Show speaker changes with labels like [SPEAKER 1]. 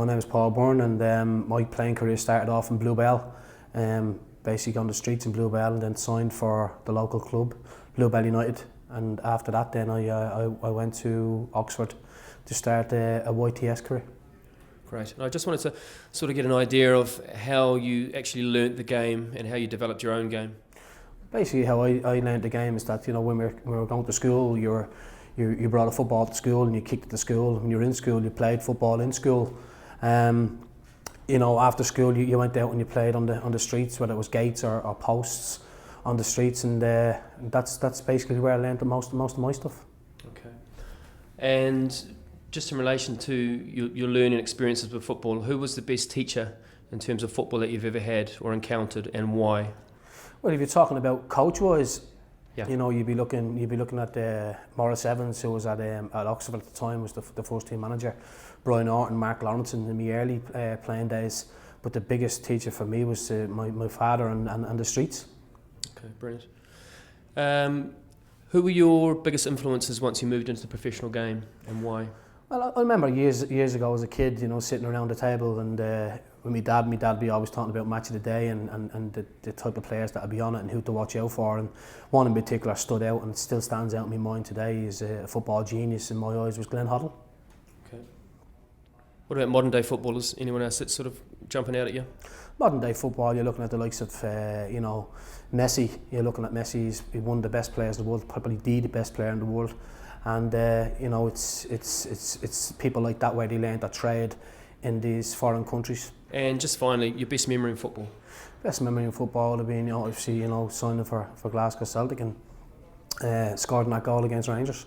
[SPEAKER 1] My name is Paul Byrne, and my playing career started off in Bluebell, basically on the streets in Bluebell, and then signed for the local club, Bluebell United. And after that, then I went to Oxford to start a YTS career.
[SPEAKER 2] Great. And I just wanted to sort of get an idea of how you actually learnt the game and how you developed your own game.
[SPEAKER 1] Basically, how I learned the game is that, you know, when we were going to school, you brought a football to school and you kicked it to school. When you were in school, you played football in school. You know, after school, you went out and you played on the streets, whether it was gates or posts on the streets, and that's basically where I learned the most of my stuff.
[SPEAKER 2] Okay. And just in relation to your learning experiences with football, who was the best teacher in terms of football that you've ever had or encountered, and why?
[SPEAKER 1] Well, if you're talking about coach-wise,
[SPEAKER 2] yeah,
[SPEAKER 1] you know, you'd be looking at Maurice Evans, who was at Oxford at the time, was the first team manager. Brian Orton, Mark Lawrence in my early playing days. But the biggest teacher for me was my father and the streets.
[SPEAKER 2] Okay, brilliant. Who were your biggest influences once you moved into the professional game, and why?
[SPEAKER 1] Well, I remember years ago as a kid, you know, sitting around the table and with my dad would be always talking about match of the day and the type of players that would be on it and who to watch out for. And one in particular stood out and still stands out in my mind today. Is a football genius in my eyes, was Glenn Hoddle.
[SPEAKER 2] Okay. What about modern day footballers? Anyone else that's sort of jumping out at you?
[SPEAKER 1] Modern day football, you're looking at the likes of you know, Messi. You're looking at Messi. He's one of the best players in the world, probably the best player in the world. And you know, it's people like that where they learn their trade in these foreign countries.
[SPEAKER 2] And just finally, your best memory in football?
[SPEAKER 1] Best memory in football would have been, you know, obviously, you know, signing for Glasgow Celtic and scoring that goal against Rangers.